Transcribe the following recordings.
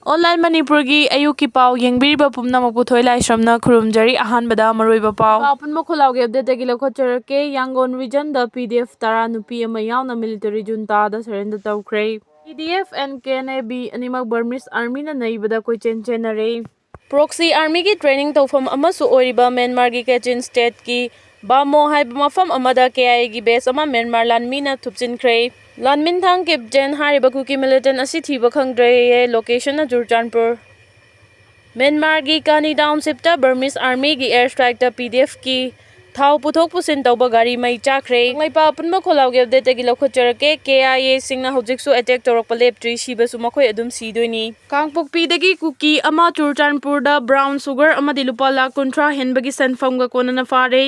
Online Manipuri ayuki pau yengbiriba pumnamok puthoi laisramna khurumjari ahanbada maroiba pau apunma khulauge update gi lokhocherke Yangon region da PDF tara nupi ama yauna military junta da surrender Twkhre PDF and KNAB animak Burmese army na naibada koi chenare proxy army gi training tawfam amasu oiriba Myanmar gi Kachin state ki Bamo haiba mafam amada KIA gi base ama Myanmar lanmi na thupchinkhre Lanmin thang kip jen hariba Kuki militant asi thiba khangdre location na Jurchanpur Myanmar gi Kani township ta Burmese army gi airstrike ta PDF ki thau puthok pusin tawba gari mai chakre ngaipa punma kholauge update gi lokhocherke KIA singna hojiksu attack torokpa leptri sibasu makhoi adum sidoini Kangpokpi dagi Kuki ama Jurchanpur da brown sugar ama dilupa lakh 13 henbagi senfam ga konana fare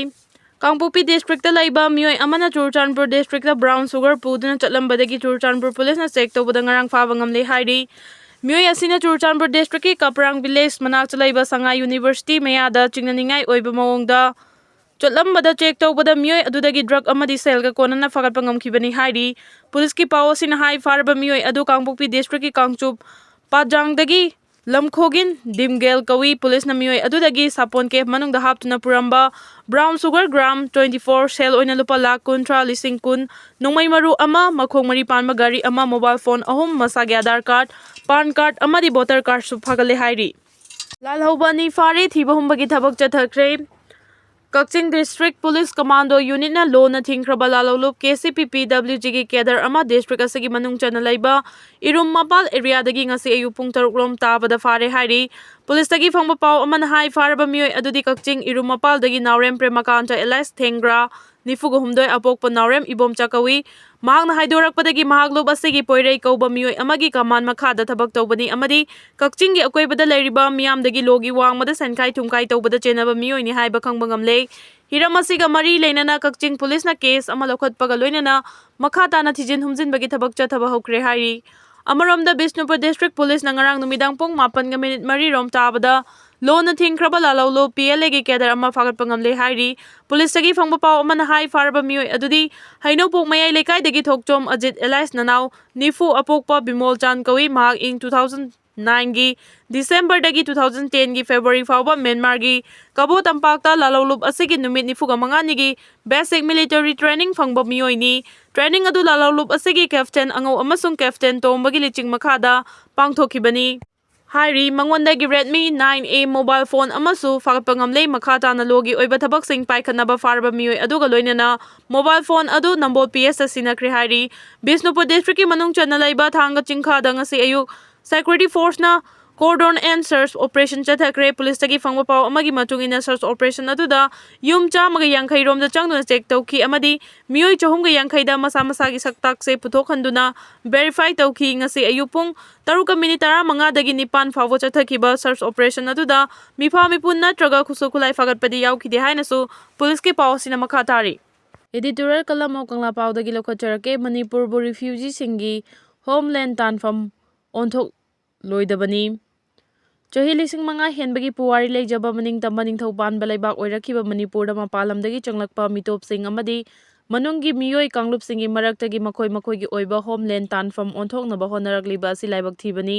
Kangpokpi district ta laiba mioi amana Jurchanpur district ta brown sugar puduna chatlambadagi Jurchanpur police na check tawbada ngarang faba ngamle hairi mioi asina Jurchanpur district ki Kaprang village manak chalaiba Sanga University mayada chingnaningai oiba mawongda chatlambada check tawbada mioi adudagi drug amadi sel ga konana fagatpa ngamkhibani hairi police ki pawo sina hai farba mioi adu Kangpokpi district ki Kangchup Pajangdagi Lamkhogin Dimgel kawi police na mioi adudagi sapon ke manungda haptuna puramba brown sugar gram 24 sel oina lupa lakh 13 kun nongmai maru ama makhong mari pan magari ama mobile phone ahum masagi Aadhaar card pan card amadi voter card su phagale hairi lalhobani fare thiba humbagi thabak chathakre Kukisingi district police commando unit na law na thingkhraba lalolup KCPPWG gi kedar ama district asigi manung chana laiba irum mapal area dagi ngasi ayu pung 6 rom tabada fare hairi police dagi phangba paw aman hai faraba mioi adudi Kukisingi irum mapal dagi Naurem Premakanta Elias Thengra nifugo humdoi apokpa Naurem ibom chakawi mahakna haidorakpadagi mahaklob asigi poirei kauba mioi amagi kaman makhada thabak tawbani amadi Kukisingi akoibada leiriba miyamdagi logi wangmada sankai thumkai tawbada chenaba mioi ni haiba khangba ngamle hiram asiga mari leinana Kukisingi police na case ama lokhatpaga loinana makhata na thijin humjinbagi thabak chathaba hokre hairi Amaromda Bishnupur district police na ngarang numidang pong 8 rom tabada law na thingkhraba lalawlo PLA gi kedar ama fagatpa ngamle hairi police tagi phangba paw ama na hai farba mioi adudi hainopok mayai lekai dagi thokchom Ajit Elias nanau nifu apokpa Bimol Chan kawi mahak ing 2009 gi December dagi 2010 gi February fawba Myanmar gi Kabo tampakta lalawlup asigi numit nifuga mangani gi basic military training phangba mioi ni training adu lalawlup asigi captain ango amasung captain tombagi liching makhada pangthokibani Hairi mangondagi Redmi 9A mobile phone amasu fagatpa ngamle makhata na logi oiba thabak sing paikhanaba farba mioi aduga loinana mobile phone adu nambol PS sinakri hairi Bishnupur district ki manung chana laiba thanga chingkhada ngasi ayuk security force na cordon and search operation chathakre police tagi phangba paw amagi matungina search operation aduda yum chamaga yankhai romda changduna check tawki amadi mioi chahumga yankhai da masa masagi saktak se puthok handuna verify tawki ngasi ayupung 3:15 dagi 9 fawo chathakiba search operation aduda mifa mipun natraga khusukulai fagatpadi yaukhide hainasu police ki paw sina makha tari editorial kalamo kangla paw dagi lokhocherake Manipur bu refugee singi Homeland tanfam onthok loidabani Chahi 5,000 henbagi puwari leijaba maning tamba ningthaupan balaibak oirakhiba Manipur da mapalamdagi changlakpa mitop sing amadi manunggi miyoi kanglup singi maraktagi makhoi gi oiba Homeland tanfam onthoknaba honarakliba asi laibak thibani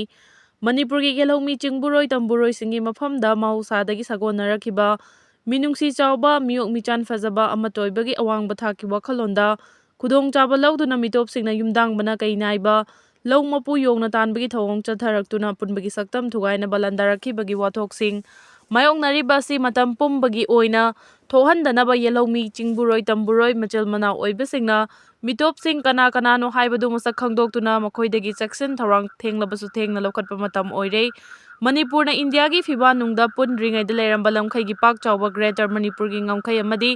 Manipur gi gelhongmi chingburoi tamburoi singi mafamda mausadagi sagonarakhiba minungsi chawba miyok michan fajaba amatoibagi awangba thaki wakhalonda khudong chaba lauduna mitop singna yumdang bana kainaiba Law mapu yongna tanbagi thawong chatharaktuna punbagi saktam thugaina balandarakibagi wathoksing mayong naribasi matam pumbagi oina thohandanaba yelawmi chingburoi tamburoi machel mana oibasingna mitopsing kana no haibadu masak khangdoktuna makhoidagi section tharang thenglabasu thengna lokhatpa matam oire Manipur na India gi fiba nungda punringai da leramba lamkhai gi pak chawba Greater Manipur gi ngamkhai amadi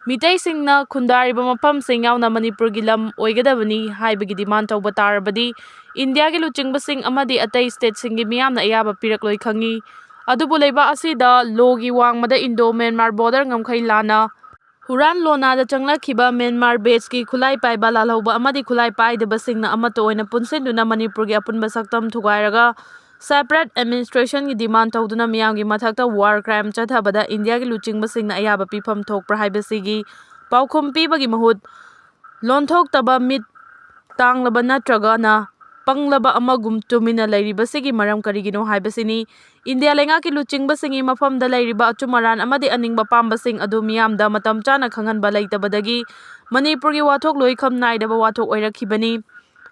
Mitai singna khundariba mafam sing yauna Manipur gi lam oigadabani haibagi demand tawba tarabadi India gi luchingba sing amadi atai state singi miyamna ayaba pirakloi khangi adubu leiba asida logi wangmada Indo Myanmar border ngamkhai lana Huran lona da changlakhiba Myanmar base ki khulai paiba lalhauba amadi khulai paidaba singna amato oina punsenduna Manipur gi apunba saktam thugairaga Seperate administration ki demand tawduna miyamgi mathakta war crime chathabada India ki luchingba singna ayaba pifam thokpra haibasigi paukhum pibagi mahut lonthok taba mit tanglaba natraga na ꯄꯪꯂꯕ ꯑꯃꯒꯨꯝ ꯇꯨꯃꯤꯟꯅ ꯂꯩꯔꯤꯕꯁꯤꯒꯤ ꯃꯔꯝ ꯀꯔꯤꯒꯤꯅꯣ ꯍꯥꯏꯕꯁꯤꯅꯤ꯫ India ꯂꯩꯉꯥꯛꯀꯤ ꯂꯨꯆꯤꯡꯕꯁꯤꯡꯒꯤ ꯃꯐꯝꯗ ꯂꯩꯔꯤꯕ ꯑꯆꯨꯝ ꯑꯔꯥꯟ ꯑꯃꯗꯤ ꯑꯅꯤꯡꯕ ꯄꯥꯝꯕꯁꯤꯡ ꯑꯗꯨ ꯃꯤꯌꯥꯝꯗ ꯃꯇꯝ ꯆꯥꯅ ꯈꯪꯍꯟꯕ ꯂꯩꯇꯕꯗꯒꯤ ꯃꯅꯤꯄꯨꯔꯒꯤ ꯋꯥꯊꯣꯛ ꯂꯣꯏꯈꯝ ꯅꯥꯏꯗꯕ ꯋꯥꯊꯣꯛ ꯑꯣꯏꯔꯛꯈꯤꯕꯅꯤ꯫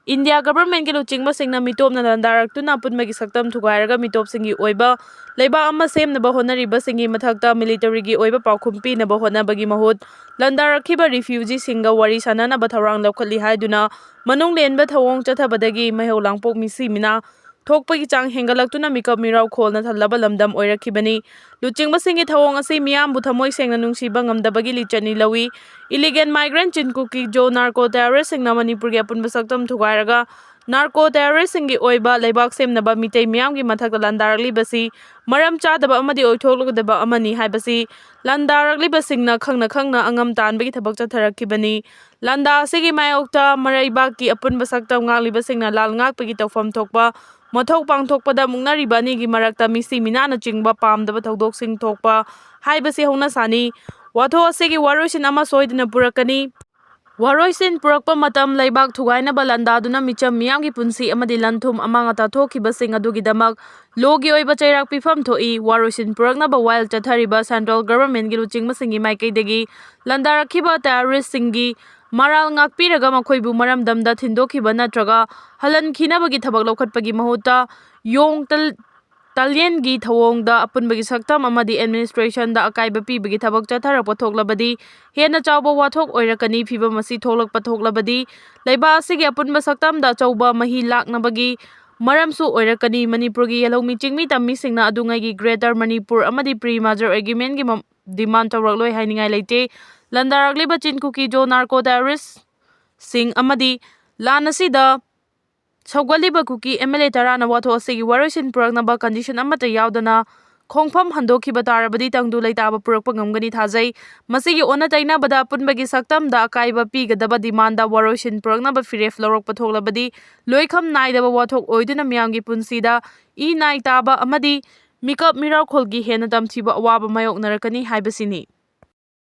ꯏꯟꯗꯤꯌꯥ ꯒꯚꯔꯟꯃꯦꯟꯠꯀꯤ ꯂꯨꯆꯤꯡꯕꯁꯤꯡꯅ ꯃꯤꯇꯣꯞꯅ ꯂꯥꯟꯗꯥꯔꯛꯇꯨꯅ ꯑꯄꯨꯟꯕꯒꯤ ꯁꯛꯇꯝ ꯊꯨꯒꯥꯏꯔꯒ ꯃꯤꯇꯣꯞꯁꯤꯡꯒꯤ ꯑꯣꯏꯕ ꯂꯩꯕꯥꯛ ꯑꯃ ꯁꯦꯝꯅꯕ ꯍꯣꯠꯅꯔꯤꯕꯁꯤꯡꯒꯤ ꯃꯊꯛꯇ ꯃꯤꯂꯤꯇꯔꯤꯒꯤ ꯑꯣꯏꯕ ꯄꯥꯎꯈꯨꯝ ꯄꯤꯅꯕ ꯍꯣꯠꯅꯕꯒꯤ ꯃꯍꯨꯠ ꯂꯥꯟꯗꯥꯔꯛꯈꯤꯕ ꯔꯤꯐ꯭ꯌꯨꯖꯤꯁꯤꯡꯒ ꯋꯥꯔꯤ ꯁꯥꯅꯅꯕ ꯊꯧꯔꯥꯡ ꯂꯧꯈꯠꯂꯤ ꯍꯥꯏꯗꯨꯅ ꯃꯅꯨꯡ ꯂꯦꯟꯕ ꯊꯧꯑꯣꯡ ꯆꯠꯊꯕꯗꯒꯤ ꯃꯩꯍꯧ ꯂꯥꯡꯄꯣꯛ ꯃꯤꯁꯤ ꯃꯤꯅꯥ ꯊꯣꯛꯄꯒꯤ ꯆꯥꯡ ꯍꯦꯟꯒꯠꯂꯛꯇꯨꯅ ꯃꯤꯀꯞ ꯃꯤꯔꯥꯎꯈꯣꯜꯅ ꯊꯜꯂꯕ ꯂꯝꯗꯝ ꯑꯣꯏꯔꯛꯈꯤꯕꯅꯤ꯫ ꯂꯨꯆꯤꯡꯕꯁꯤꯡꯒꯤ ꯊꯧꯑꯣꯡ ꯑꯁꯤ ꯃꯤꯌꯥꯝꯕꯨ ꯊꯃꯣꯏ ꯁꯦꯡꯅ ꯅꯨꯡꯁꯤꯕ ꯉꯝꯗꯕꯒꯤ ꯂꯤꯆꯠꯅꯤ ꯂꯧꯏ꯫ ꯏꯂꯤꯒꯦꯟ ꯃꯥꯏꯒ꯭ꯔꯦꯟꯠ ꯆꯤꯟ ꯀꯨꯀꯤ ꯅꯥꯔꯀꯣ ꯇꯦꯔꯣꯔꯤꯁꯁꯤꯡꯅ ꯃꯅꯤꯄꯨꯔꯒꯤ ꯑꯄꯨꯟꯕ ꯁꯛꯇꯝ ꯊꯨꯒꯥꯏꯔꯒ ꯅꯥꯔꯀꯣ ꯇꯦꯔꯣꯔꯤꯁꯁꯤꯡꯒꯤ ꯑꯣꯏꯕ ꯂꯩꯕꯥꯛ ꯁꯦꯝꯅꯕ ꯃꯤꯇꯩ ꯃꯤꯌꯥꯝꯒꯤ ꯃꯊꯛꯇ ꯂꯥꯟꯗꯥꯔꯛꯂꯤꯕꯁꯤ ꯃꯔꯝ ꯆꯥꯗꯕ ꯑꯃꯗꯤ ꯑꯣꯏꯊꯣꯛꯂꯣꯏꯗꯕ ꯑꯃꯅꯤ ꯍꯥꯏꯕꯁꯤ ꯂꯥꯟꯗꯥꯔꯛꯂꯤꯕꯁꯤꯡꯅ ꯈꯪꯅ ꯈꯪꯅ ꯑꯉꯝ ꯇꯥꯟꯕꯒꯤ ꯊꯕꯛ ꯆꯠꯊꯔꯛꯈꯤꯕꯅꯤ꯫ ꯂꯥꯟꯗꯥ ꯑꯁꯤꯒꯤ ꯃꯥꯌꯣꯛꯇ ꯃꯔꯩꯕꯥꯛꯀꯤ ꯑꯄꯨꯟꯕ ꯁꯛꯇꯝ ꯉꯥꯛꯂꯤꯕꯁꯤꯡꯅ ꯂꯥꯜ ꯉꯥꯛꯄꯒꯤ ꯇꯧꯐꯝ ꯊꯣꯛꯄ ꯃꯊꯧ ꯄꯥꯡꯊꯣꯛꯄꯗ ꯃꯨꯛꯅꯔꯤꯕ ꯑꯅꯤꯒꯤ ꯃꯔꯛꯇ ꯃꯤꯁꯤ ꯃꯤꯅꯥꯅꯆꯤꯡꯕ ꯄꯥꯝꯗꯕ ꯊꯧꯗꯣꯛꯁꯤꯡ ꯊꯣꯛꯄ ꯍꯥꯏꯕꯁꯤ ꯍꯧꯅꯁꯥꯅꯤ꯫ ꯋꯥꯊꯣꯛ ꯑꯁꯤꯒꯤ ꯋꯥꯔꯣꯏꯁꯤꯟ ꯑꯃ ꯁꯣꯏꯗꯅ ꯄꯨꯔꯛꯀꯅꯤ꯫ ꯋꯥꯔꯣꯏꯁꯤꯟ ꯄꯨꯔꯛꯄ ꯃꯇꯝ ꯂꯩꯕꯥꯛ ꯊꯨꯒꯥꯏꯅꯕ ꯂꯥꯟꯗꯥꯗꯨꯅ ꯃꯤꯆꯝ ꯃꯤꯌꯥꯝꯒꯤ ꯄꯨꯟꯁꯤ ꯑꯃꯗꯤ ꯂꯟ-ꯊꯨꯝ ꯑꯃꯥꯡ ꯑꯇꯥ ꯊꯣꯛꯈꯤꯕꯁꯤꯡ ꯑꯗꯨꯒꯤꯗꯃꯛ ꯂꯣꯒꯤ ꯑꯣꯏꯕ ꯆꯩꯔꯥꯛ ꯄꯤꯐꯝ ꯊꯣꯛꯏ꯫ ꯋꯥꯔꯣꯏꯁꯤꯟ ꯄꯨꯔꯛꯅꯕ ꯋꯥꯌꯦꯜ ꯆꯠꯊꯔꯤꯕ ꯁꯦꯟꯇ꯭ꯔꯦꯜ ꯒꯚꯔꯟꯃꯦꯟꯠꯀꯤ ꯂꯨꯆꯤꯡꯕꯁꯤꯡꯒꯤ ꯃꯥꯏꯀꯩꯗꯒꯤ ꯂꯥꯟꯗꯥꯔꯛꯈꯤꯕ ꯇꯦꯔꯣꯔꯤꯁꯁꯤꯡꯒꯤ ꯃꯔꯥꯜ ꯉꯥꯛꯄꯤꯔꯒ ꯃꯈꯣꯏꯕꯨ ꯃꯔꯝꯗꯝꯗ ꯊꯤꯟꯗꯣꯛꯈꯤꯕ ꯅꯠꯇ꯭ꯔꯒ ꯍꯜꯍꯟꯈꯤꯅꯕꯒꯤ ꯊꯕꯛ ꯂꯧꯈꯠꯄꯒꯤ ꯃꯍꯨꯠꯇ ꯌꯣꯡ ꯇꯜꯌꯦꯟꯒꯤ ꯊꯧꯑꯣꯡꯗ ꯑꯄꯨꯟꯕꯒꯤ ꯁꯛꯇꯝ ꯑꯃꯗꯤ ꯑꯦꯗꯃꯤꯅꯤꯁꯇ꯭ꯔꯦꯁꯟꯗ ꯑꯀꯥꯏꯕ ꯄꯤꯕꯒꯤ ꯊꯕꯛ ꯆꯠꯊꯔꯛꯄ ꯊꯣꯛꯂꯕꯗꯤ ꯍꯦꯟꯅ ꯆꯥꯎꯕ ꯋꯥꯊꯣꯛ ꯑꯣꯏꯔꯛꯀꯅꯤ꯫ ꯐꯤꯚꯝ ꯑꯁꯤ ꯊꯣꯛꯂꯕꯗꯤ ꯂꯩꯕꯥꯛ ꯑꯁꯤꯒꯤ ꯑꯄꯨꯟꯕ ꯁꯛꯇꯝꯗ ꯑꯆꯧꯕ ꯃꯍꯤ ꯂꯥꯛꯅꯕꯒꯤ ꯃꯔꯝꯁꯨ ꯑꯣꯏꯔꯛꯀꯅꯤ꯫ ꯃꯅꯤꯄꯨꯔꯒꯤ ꯌꯦꯜꯍꯧꯃꯤ ꯆꯤꯡꯃꯤ ꯇꯝꯃꯤꯁꯤꯡꯅ ꯑꯗꯨꯉꯩꯒꯤ ꯒ꯭ꯔꯦꯇꯔ ꯃꯅꯤꯄꯨꯔ ꯑꯃꯗꯤ ꯄ꯭ꯔꯤ ꯃꯥꯔꯖꯔ ꯑꯦꯒ꯭ꯔꯤꯃꯦꯟꯠꯀꯤ ꯗꯤꯃꯥꯟ ꯇꯧꯔꯛꯂꯣꯏ ꯍꯥꯏꯅꯤꯡꯉꯥꯏ ꯂꯩꯇꯦ꯫ ꯂꯥꯟꯗꯥꯔꯛꯂꯤꯕ ꯆꯤꯟ ꯀꯨꯀꯤ ꯅꯥꯔꯀꯣ ꯇꯦꯔꯣꯔꯤꯁꯠꯁꯤꯡ ꯑꯃꯗꯤ ꯂꯥꯟ ꯑꯁꯤꯗ ꯁꯧꯒꯠꯂꯤꯕ ꯀꯨꯀꯤ ꯑꯦꯝ.ꯑꯦꯜ.ꯑꯦ. ꯇꯔꯥꯅ ꯋꯥꯊꯣꯛ ꯑꯁꯤꯒꯤ ꯋꯥꯔꯣꯏꯁꯤꯟ ꯄꯨꯔꯛꯅꯕ ꯀꯟꯗꯤꯁꯟ ꯑꯃꯠꯇ ꯌꯥꯎꯗꯅ ꯈꯣꯡꯐꯝ ꯍꯟꯗꯣꯛꯈꯤꯕ ꯇꯥꯔꯕꯗꯤ ꯇꯪꯗꯨ ꯂꯩꯇꯥꯕ ꯄꯨꯔꯛꯄ ꯉꯝꯒꯅꯤ ꯊꯥꯖꯩ꯫ ꯃꯁꯤꯒꯤ ꯑꯣꯟꯅ ꯇꯩꯅꯕꯗ ꯑꯄꯨꯟꯕꯒꯤ ꯁꯛꯇꯝꯗ ꯑꯀꯥꯏꯕ ꯄꯤꯒꯗꯕ ꯗꯤꯃꯥꯟꯗ ꯋꯥꯔꯣꯏꯁꯤꯟ ꯄꯨꯔꯛꯅꯕ ꯐꯤꯔꯦꯞ ꯂꯧꯔꯛꯄ ꯊꯣꯛꯂꯕꯗꯤ ꯂꯣꯏꯈꯝ ꯅꯥꯏꯗꯕ ꯋꯥꯊꯣꯛ ꯑꯣꯏꯗꯨꯅ ꯃꯤꯌꯥꯝꯒꯤ ꯄꯨꯟꯁꯤꯗ ꯏ ꯅꯥꯏ ꯇꯥꯕ ꯑꯃꯗꯤ ꯃꯤꯀꯞ ꯃꯤꯔꯥꯎꯈꯣꯜꯒꯤ ꯍꯦꯟꯅ ꯇꯝꯊꯤꯕ ꯑꯋꯥꯕ ꯃꯥꯌꯣꯛꯅꯔꯛꯀꯅꯤ ꯍꯥꯏꯕꯁꯤꯅꯤ꯫